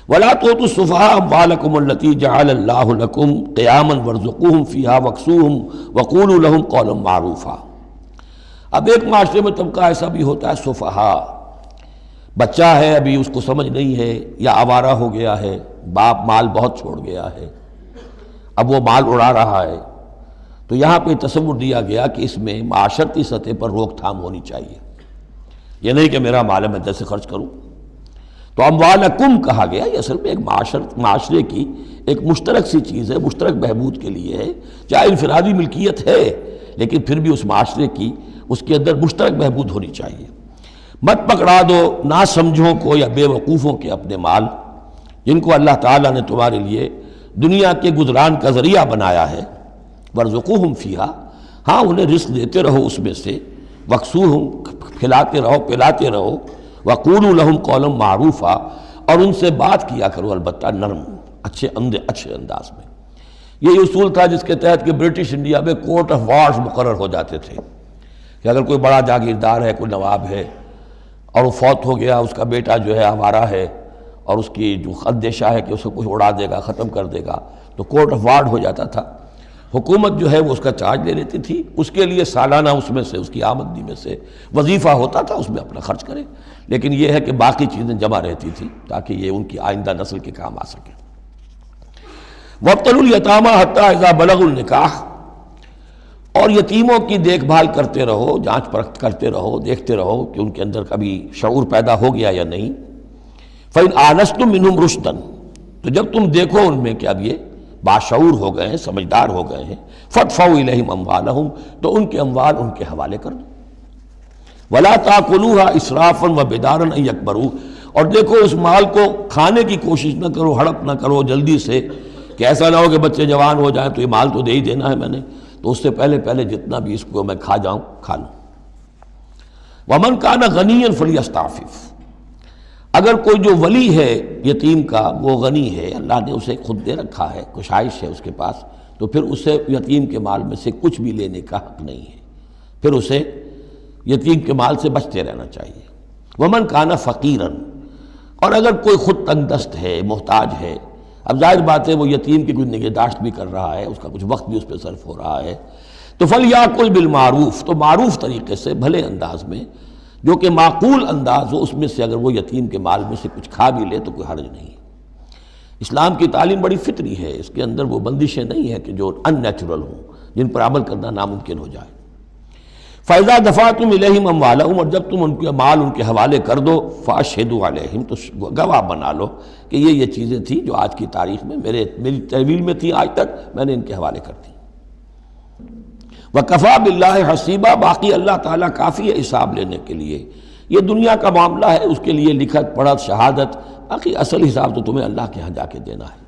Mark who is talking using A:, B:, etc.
A: ولا تؤتوا السفهاء اموالكم التي جعل الله لكم قياما وارزقوهم فيها واكسوهم وقولوا لهم قولا معروفا۔ اب ایک معاشرے میں طبقہ ایسا بھی ہوتا ہے سفہا، بچہ ہے ابھی اس کو سمجھ نہیں ہے یا آوارہ ہو گیا ہے، باپ مال بہت چھوڑ گیا ہے، اب وہ مال اڑا رہا ہے، تو یہاں پہ تصور دیا گیا کہ اس میں معاشرتی سطح پر روک تھام ہونی چاہیے، یہ نہیں کہ میرا مال ہے میں جیسے خرچ کروں۔ تو اموالکم کہا گیا، یہ اصل میں ایک معاشرے کی ایک مشترک سی چیز ہے، مشترک بہبود کے لیے ہے، چاہے انفرادی ملکیت ہے لیکن پھر بھی اس معاشرے کی اس کے اندر مشترک بہبود ہونی چاہیے۔ مت پکڑا دو نا سمجھوں کو یا بے وقوفوں کے اپنے مال، جن کو اللہ تعالیٰ نے تمہارے لیے دنیا کے گزران کا ذریعہ بنایا ہے، وارزقوہم فیہا، ہاں انہیں رزق دیتے رہو اس میں سے، وکسوہم کھلاتے رہو پلاتے رہو، وقولوا لہم قولا معروفا، اور ان سے بات کیا کرو البتہ نرم اچھے انداز میں۔ یہ اصول تھا جس کے تحت کہ برٹش انڈیا میں کورٹ آف وارز مقرر ہو جاتے تھے کہ اگر کوئی بڑا جاگیردار ہے، کوئی نواب ہے اور وہ فوت ہو گیا، اس کا بیٹا جو ہے آوارہ ہے اور اس کی جو اندیشہ ہے کہ اسے کچھ اڑا دے گا ختم کر دے گا، تو کورٹ آف وارز ہو جاتا تھا، حکومت جو ہے وہ اس کا چارج لے لیتی تھی، اس کے لیے سالانہ اس میں سے اس کی آمدنی میں سے وظیفہ ہوتا تھا، اس میں اپنا خرچ کرے، لیکن یہ ہے کہ باقی چیزیں جمع رہتی تھی تاکہ یہ ان کی آئندہ نسل کے کام آ سکے۔ وابتلوا الیتامی حتی اذا بلغوا النکاح، اور یتیموں کی دیکھ بھال کرتے رہو، جانچ پرکھ کرتے رہو، دیکھتے رہو کہ ان کے اندر کبھی شعور پیدا ہو گیا یا نہیں۔ فإن آنستم منہم رشدا، تو جب تم دیکھو ان میں کہ اب یہ باشعور ہو گئے ہیں، سمجھدار ہو گئے ہیں، فادفعوا الیہم اموالہم، تو ان کے اموال ان کے حوالے کر دو۔ ولا تاکلوها اسرافا وبدارا ان یکبروا، اور دیکھو اس مال کو کھانے کی کوشش نہ کرو، ہڑپ نہ کرو جلدی سے، کہ ایسا نہ ہو کہ بچے جوان ہو جائیں تو یہ مال تو دے ہی دینا ہے میں نے، تو اس سے پہلے جتنا بھی اس کو میں کھا جاؤں کھا لوں۔ ومن کان غنیا فلیستعفف، اگر کوئی جو ولی ہے یتیم کا وہ غنی ہے، اللہ نے اسے خود دے رکھا ہے، کشائش ہے اس کے پاس، تو پھر اسے یتیم کے مال میں سے کچھ بھی لینے کا حق نہیں ہے، پھر اسے یتیم کے مال سے بچتے رہنا چاہیے۔ ومن کان فقیرا، اور اگر کوئی خود تنگ دست ہے، محتاج ہے، اب ظاہر بات ہے وہ یتیم کی کوئی نگہداشت بھی کر رہا ہے، اس کا کچھ وقت بھی اس پہ صرف ہو رہا ہے، تو فلیاکل بالمعروف، تو معروف طریقے سے بھلے انداز میں، جو کہ معقول انداز ہو، اس میں سے اگر وہ یتیم کے مال میں سے کچھ کھا بھی لے تو کوئی حرج نہیں۔ اسلام کی تعلیم بڑی فطری ہے، اس کے اندر وہ بندشیں نہیں ہیں کہ جو ان نیچرل ہوں، جن پر عمل کرنا ناممکن ہو جائے۔ فَإِذَا دَفَعْتُمْ إِلَيْهِمْ أَمْوَالَهُمْ، اور جب تم ان کے مال ان کے حوالے کر دو، فَأَشْهِدُوا عَلَيْهِمْ، تو گواہ بنا لو کہ یہ چیزیں تھیں جو آج کی تاریخ میں میری تحویل میں تھی، آج تک میں نے ان کے حوالے کر دی۔ وَكَفَى بِاللَّهِ حَسِيبًا، باقی اللہ تعالیٰ کافی ہے حساب لینے کے لیے، یہ دنیا کا معاملہ ہے، اس کے لیے لکھت پڑھت شہادت، باقی اصل حساب تو تمہیں اللہ کے ہاں جا کے دینا ہے۔